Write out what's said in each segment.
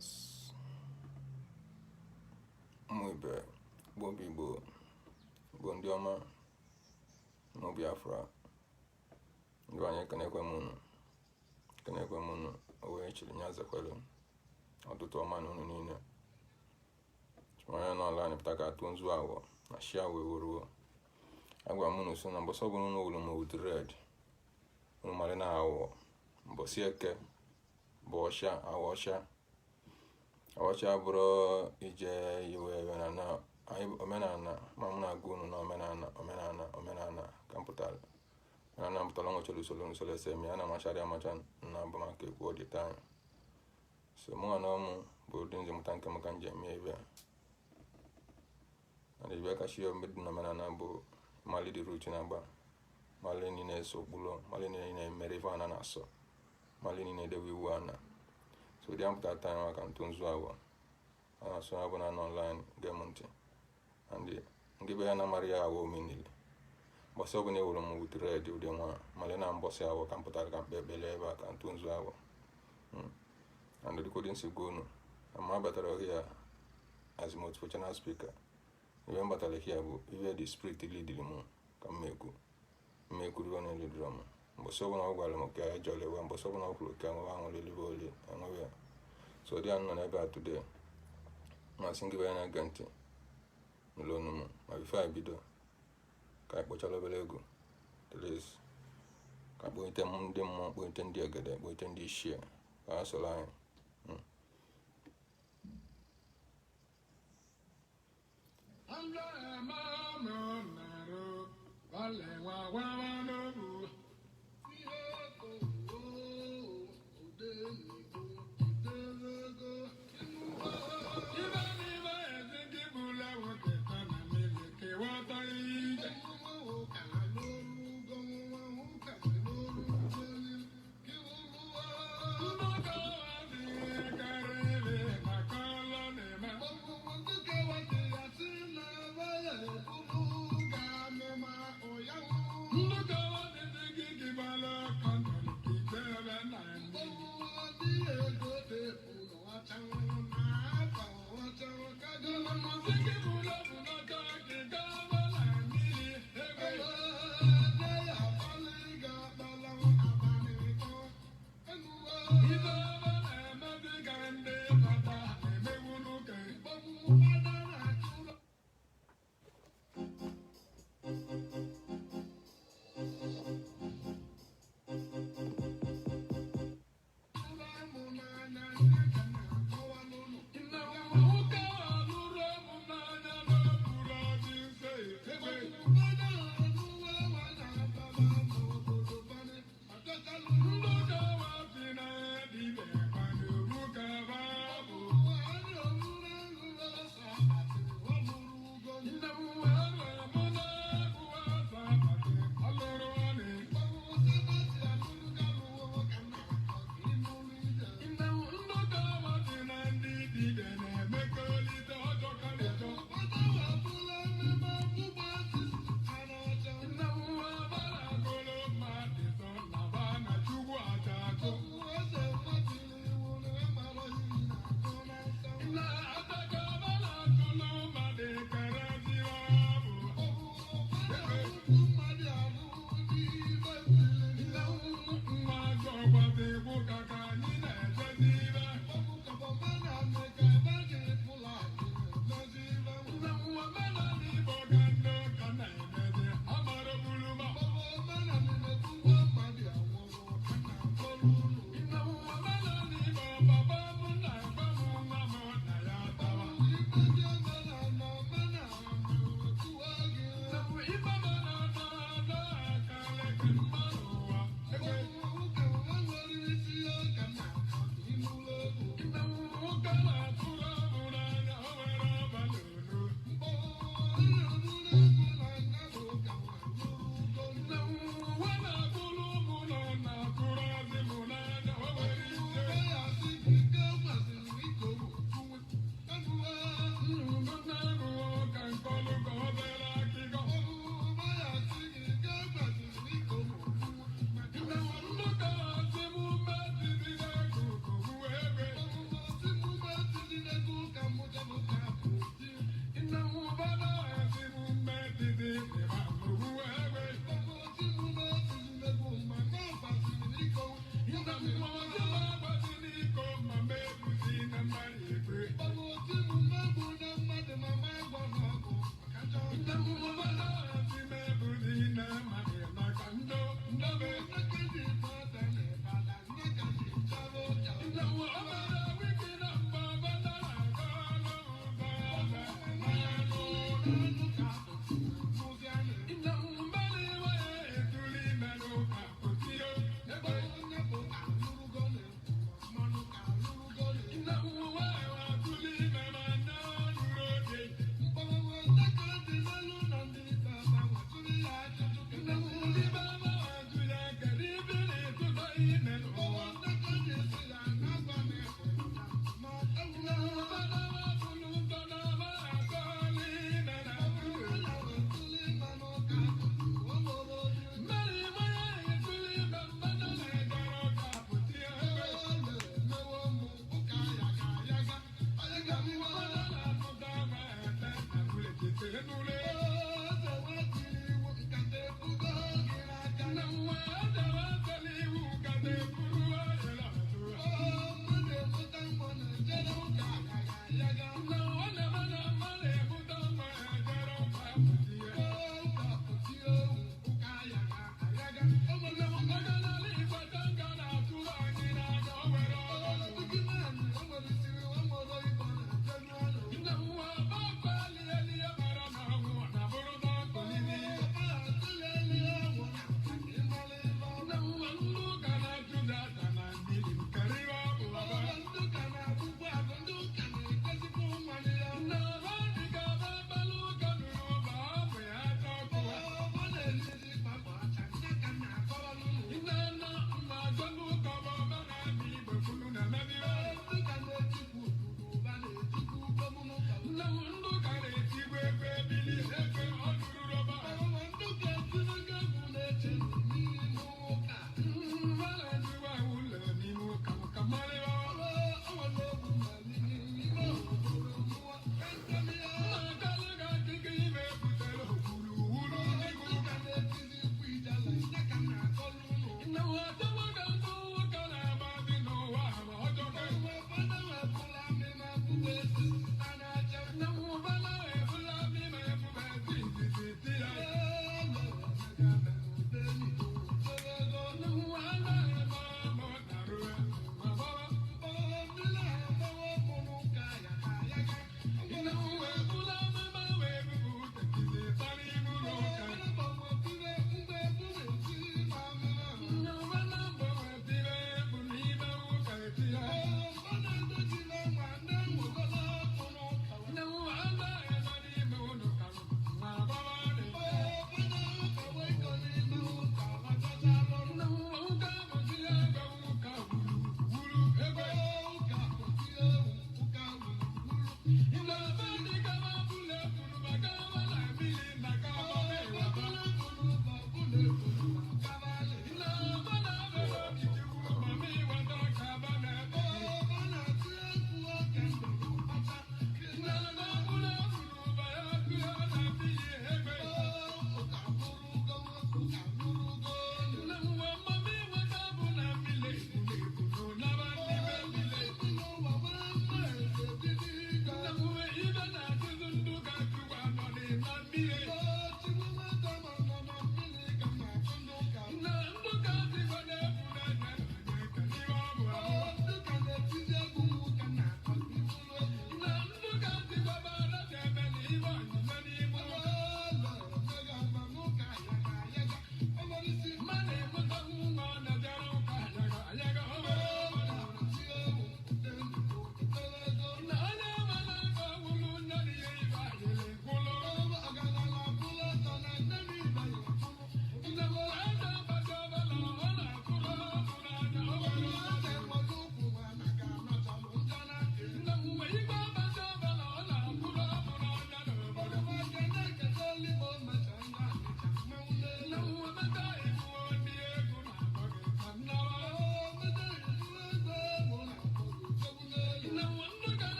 Yes. Muy bad. Bobby Bo. Bondioma. No Biafra. Ndwanye kenekwe munu. Kenekwe munu. Owe chiri nyaze kwelu. Otuto ọma n'unu niile. Chimanya n'ọla pụtaka atụ nzu awọ. Na shia weworuo. Agwa munu so na mboso bunu n'olu mo with red. Unu mali na awọ. Mbosi eke. Bosha awosha. Awosha bụrụ ije iwe na omenana mamuna gunu na omenana kampụtara. Omenana mpụtara nwechara usoro esemi ana machari amacha na bụ maka ekwu all the time. So mụ na ọmụ bụ ụdị nze mụta nke maka njem ebe. Na ibe kashi omedu na omenana bụ mali dị ruchi na agba. Mali niile eso okpulu, mali niile na-emere ife ana na-asọ. Mali niile edewe iwu ana. So dị ampụta time maka ntụ nzu awọ. Ana so abụ na online gemonti. And ndị be ya na Maria awọ omenili. Mbọsị ọbụla ewuru m with red ụdị nwa mali na mbọsị awọ ka mpụtara ka mkpebele ebe a ka ntụ nzu awọ. And the recording si gonu. Ama batara here as motivational speaker. Even batara here bụ ihe the spirit leading mu ka mmeku riwa na lead drum. Mbọsị ọbụla ọ gwara m ka ya jọle we mbọsị ọbụla ọ kwuru ka nwa ahụ lelive oli enwe ya. So dị anọ na ebe a today. Ma singi be na ganti. N'ụlọọnụ m ma before I bido ka anyị kpọchala obere ego. Please ka kpọite ndị mmụọ kpọite ndị egede kpọite ndị ishie ka ha soro anyị. Look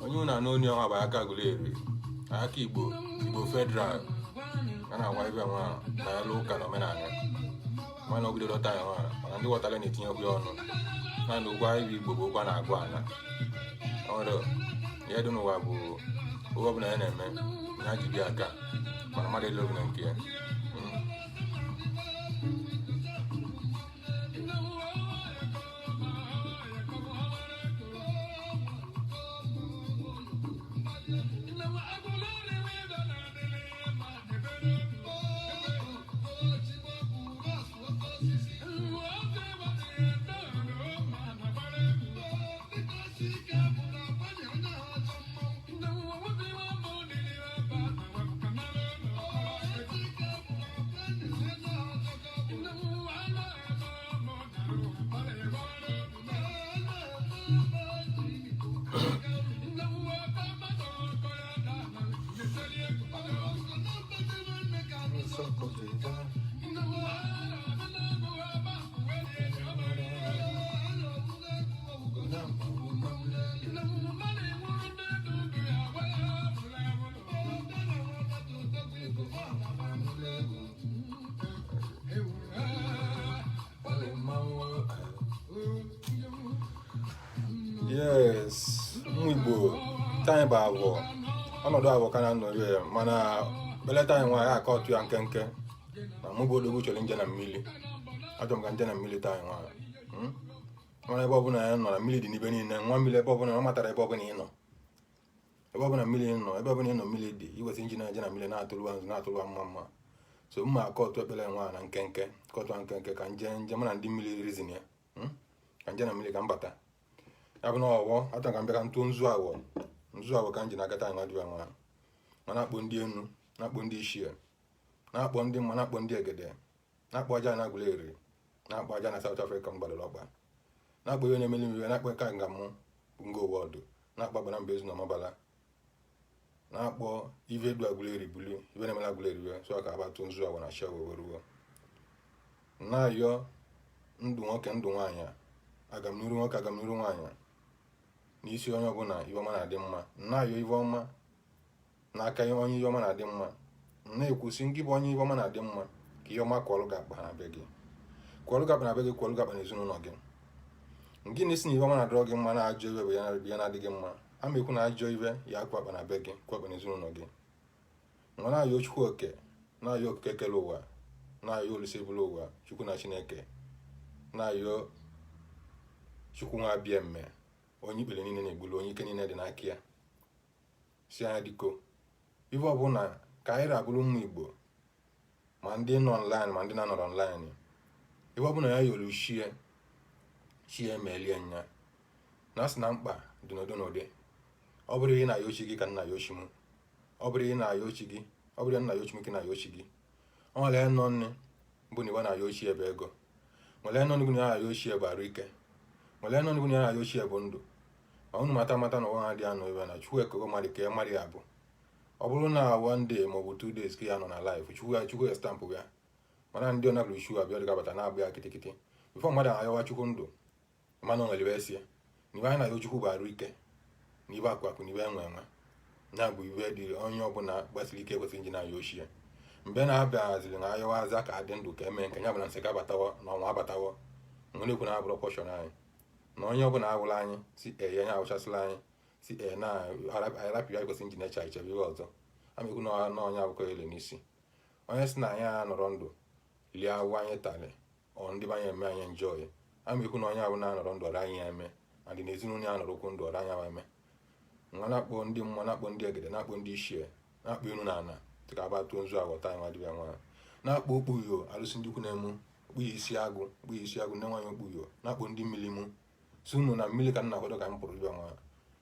onye na n'oni ọnwa bụ aka Aguleri aka Igbo federal a na-agwa ibe nwa na ya ụka na omenala mana obido dọta ya nwa mana ndị ghọtara na-etinye okwu ọnụ na na ụgwọ ibe Igbo bụ ụgwọ na-agụ ana ọrụ ihe dị n'ụwa bụ ụgwọ ọbụla ya na-eme ya jide aka mana mmadụ ele ọbụla nke ya yes Igbo time bụ abụọ ọnọdụ abụọ ka na-anọrị ya mana belata anyị nwaanyị aka ọtụ ya nkenke na mụ bụ odogwu chọrọ nje na mmiri achọrọ m ka nje na mmiri taa anyị nwaanyị mana ebe ọbụla ya nọ na mmiri dị n'ibe niile nwa mmiri ebe ọbụla ọ matara ebe ọbụla ị nọ ebe ọbụla mmiri nọ ebe ọbụla ị nọ mmiri dị iweta injin na-eje na mmiri na-atụlụwa nzu na-atụlụwa mma so mma aka ọtụ ekpere nwaanyị na nkenke kọtụ nkenke ka nje mana ndị mmiri rizin ya ka nje na mmiri ka m bata ya bụ na ọwọ atọ ka m bịa ka ntụ nzu awọ ka m ji na-agata anyị nwadịba nwa ma na-akpọ ndị enu na-akpọ ndị ishie na-akpọ ndị mma na-akpọ ndị egede na-akpọ aja na Aguleri na-akpọ aja na South Africa m gbadoro ọgba na-akpọ ihe na-emeli iwe na-akpọ ka nga mụ ngo wọdụ na-akpọ agbana mba ezu na ọmabala na-akpọ ive du Aguleri buli ive na-emela Aguleri iwe so ka abatụ nzu awọ na shia wee ruo na-ayọ ndụ nwoke ndụ nwaanyị agamniru nwoke agamniru nwaanyị n'isi onye ọbụla iwe ọma na-adị mma na-ayọ iwe ọma n'aka onye iwe ọma na-adị mma na-ekwusi ngị bụ onye iwe ọma na-adị mma ka ihe ọma kwọrụ ga-akpa na be gị kwọrụ ga-akpa na be gị kwọrụ ga-akpa n'ezinụlọ gị ngị na-esi na iwe ọma na-adọrọ gị mma na-ajọ iwe bụ ya na-adịghị mma a ma ekwu na ajọ iwe ya akwa akpa na be gị kwakpa n'ezinụlọ gị nwa na-ayọ Chukwu oke na-ayọ okike kele ụwa na-ayọ Olise bụrụ ụwa Chukwu na Chineke na-ayọ Chukwu nwa abịa mme onye ikpere niile na-egbulu onye ike niile dị n'aka ya si anya dịko ife ọbụla ka anyị rabụrụ ụmụ Igbo ma ndị nọ online ma ndị na-anọrọ online ife ọbụla ya yolu chie emelie nya na asị na mkpa dị n'ụdị n'ụdị ọ bụrụ ihe na-ayọ chi gị ka nna ya ochi m ọ bụrụ ihe na-ayọ chi gị ọ bụrụ nna ya ochi m ka na-ayọ chi gị ọ nwere ya nọ nne bụ na iwe na-ayọ ochie ebe ego nwere ya nọ n'ibu na ya na-ayọ ochie bụ arụ ike nwere ya nọ n'ibu na ya na-ayọ ochie bụ ndụ ma unu mata na ụwa ha dị anụ ebe na Chukwu ekego mmadụ ka ya mmadụ ya bụ ọ bụrụ na one day maọbụ 2 days ka ya nọ na life chukwu ya stampụ ya mana ndị ọ nabụrụ shu abịa dịgabata na-abụ ya kịtịkịtị bifo mmadụ ayọwa chukwu ndụ mana o nwere esi n'ibe anyị na-ayọ chukwu bụ arụ ike na ibe akụ na ibe enwe enwe na-abụ ibe dị onye ọbụla gbasiri ike ekwesịrị nji na-ayọ ochie mgbe na-abịaziri na ayọwa aza ka adị ndụ ka eme nke ya bụ na nsị ka abatawo na ọnwa abatawo nwere ekwu na abụrụ pọshọn anyị na onye ọbụla awụla anyị si ya anya awụchasịla anyị si na arapụ ya ekwesịrị nji na-eche ichebe ihe ọzọ amekwu na onye abụkọ ele n'isi onye si na anyị a nọrọ ndụ lie awụ anyị talị ọ ndị be anyị eme anyị njọị amekwu na onye abụ na-anọrọ ndụ ọrụ anyị ya eme na dị n'ezinụlọ ya nọrọ okwu ndụ ọrụ anyị eme nwa na-akpọ ndị mmụọ na-akpọ ndị egede na-akpọ ndị ichie na-akpọ elu na ana dịka abatuo nzu aghọta anyị nwa dibịa nwa na-akpọ okpuyo alụsị ndị ukwu na-emu okpuyo isi agụ nne nwaanyị okpuyo na-akpọ ndị mmiri mụ si unu na mmiri ka nna akwado ka m pụrụ dibịa nwa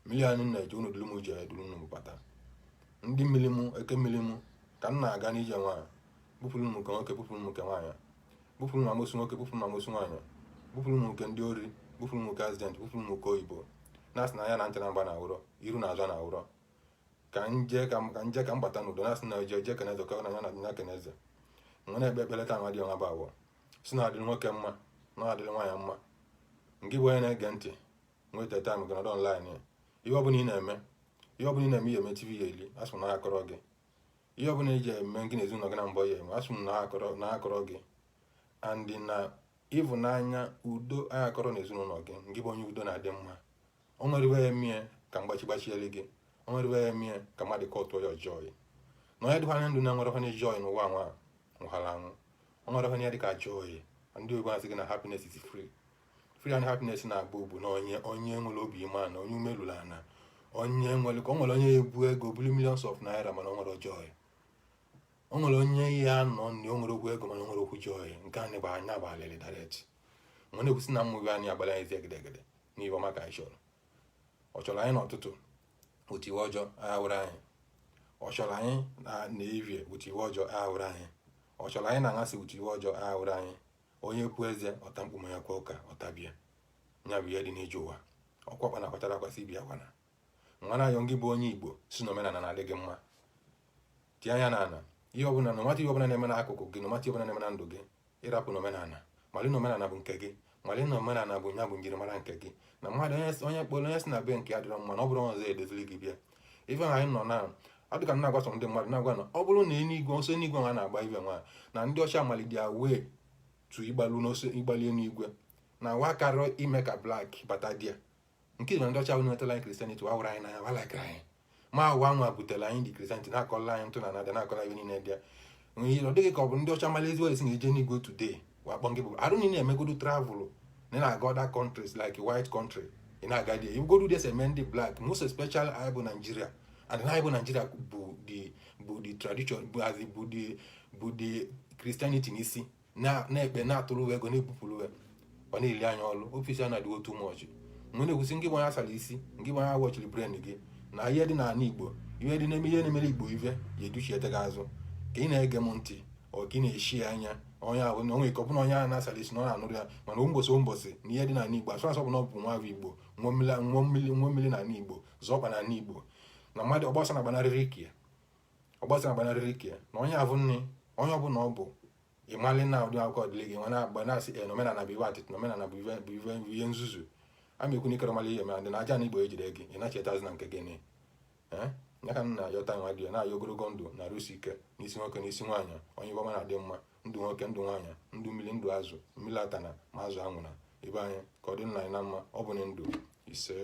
mmiri anyị na-eje unu duru m je duru unu bata ndị mmiri mụ eke mmiri mụ ka m na-aga n'ije nwaanyị bụpụrụ m nke nwoke bụpụrụ m nke nwaanyị bụpụrụ m amosu nwoke bụpụrụ m amosu nwaanyị bụpụrụ m nke ndị ori bụpụrụ m nke azident bụpụrụ m nke oyibo na-asị na ya na ntị na mgba na awụrọ iru na azụ na awụrọ ka nje ka m gbata n'udo na-asị na je keneze ka na ya na nya keneze nwe na-ekpe ekpere taa nwa dị ọnwa bụ awọ si na adịrị nwoke mma na adịrị nwaanyị mma nke bụ onye na-ege ntị nweta taịm gị nọdụ ọnlaịn ihe ọbụla ị na-eme ihe eme tv ya eli asụ na akọrọ gị ihe ọbụla iji eme gị na ezinụlọ gị na mbọ ya eme asụ na akọrọ gị andị na ịvụnanya udo anyị akọrọ na ezinụlọ gị nke bụ onye udo na-adị mma o nwere iwe ya emie ka mgbachiele gị o nwere iwe ya emie ka mmadụ ka ọtụọ ya ọjọọ na onye dịkwa anya ndụ na nwere ọhanye joy n'ụwa nwa nwụhara anwụ o nwere ọhanye ya dịka joy ndị oyibo asị gị na happiness is free and happiness na-abụ bụ na onye nwere obi ime na onye ume lụrụ ana onye nwere ka o nwere onye ebu ego bụrụ millions of naira mana o nwere joy o nwere onye ya nọ na o nwere okwu ego mana o nwere okwu joy nke anyị bụ anya bụ alịrị direct nwe na-ekwusi na mmụbe anyị agbara anyị egedegede n'ihe ọma ka anyị chọrọ ọ chọrọ anyị n'ọtụtụ otu iwe ọjọọ aghawụrụ anyị ọ chọrọ anyị na-evie otu iwe ọjọọ aghawụrụ anyị ọ chọrọ anyị na-aṅasị otu iwe ọjọọ aghawụrụ anyị onye kwu eze ọta mkpụmọ ya kwa ụka ọtabịa nya bụ ihe dị n'ije ụwa ọkwakwa na akwatara akwasị ibia kwana nwa na ayọ ngị bụ onye Igbo si na omenala na-adị gị mma tie anya n'ala ihe ọbụla na ọmata ihe ọbụla na-eme n'akụkụ gị na ọmata ihe ọbụla na-eme na ndụ gị ịrapụ n'omenala malị na omenala bụ nke gị malị na omenala bụ nya bụ njirimara nke gị na mmadụ onye kpọrọ onye si na be nke ya dịrọ mma na ọ bụrụ ọzọ edozili gị bịa ife anyị nọ na adịka m na-agwa sọ ndị mmadụ na-agwa na ọ bụrụ na eluigwe ọsọ eluigwe nwa na-agba ibe nwa na ndị ọcha malidi awee tu ịgbali eluigwe na wa karọ ime ka blak bata dia nke na ndị ọcha bụ nwetala anyị kristianity wa wụrụ anyị n'anya wa lakịrị anyị ma wa nwa butere anyị dị kristianity na-akọla anyị ntụ na nada na-akọla ihe niile dị ya ọ dịghị ka ọ bụ ndị ọcha malezi esi na eje n'igwe today wakpọ nke bụ arụ niile emegodu travel na na-aga other countries like white country ị na-aga dị you go do this eme ndị black most especially anyị bụ Nigeria and anyị bụ Nigeria bụ the tradition bụ the Christianity n'isi na-ekpe na-atụrụ ego na-ebupụrụ ọ na-eli anya ọrụ ofisi a na-adịgo too much mgbe na-ekwusi nke bụ onye asara isi nke bụ onye awọchiri brain gị na ihe dị n'ala Igbo ihe dị na-eme ihe na-emere Igbo ive ya educhiete gị azụ ka ị na-ege m ntị ọ ka ị na-eshi anya onye ahụ na onwe ike ọ bụna onye ahụ na-asara isi na ọ na-anụrụ ya mana ụmbọsị na ihe dị n'ala Igbo asụ asọ bụ na ọ bụ nwa afọ Igbo nwa mmiri n'ala Igbo zọọkpa n'ala Igbo na mmadụ ọgbasa na-agbanarịrị ike na onye ahụ nne onye ọbụla ọ bụ ịmalị na ụdị akwụkwọ ọdịle gị nwa na-agba na-asị na omenala bụ iwe atịtị na omenala bụ ihe nzuzu a ma ekwu na ikere mala ihe ma dị na aja na Igbo ejide gị ị na-echetazi na nke gị ne ya ka m na-ayọta nwa dị ya na-ayọ ogologo ndụ na arụsi ike n'isi nwoke na isi nwaanyị onye ọma na-adị mma ndụ nwoke ndụ nwaanyị ndụ mmiri ndụ azụ mmiri atana ma azụ anwụna ebe anyị ka ọ dị nna anyị na mma ọ bụ na ndụ ise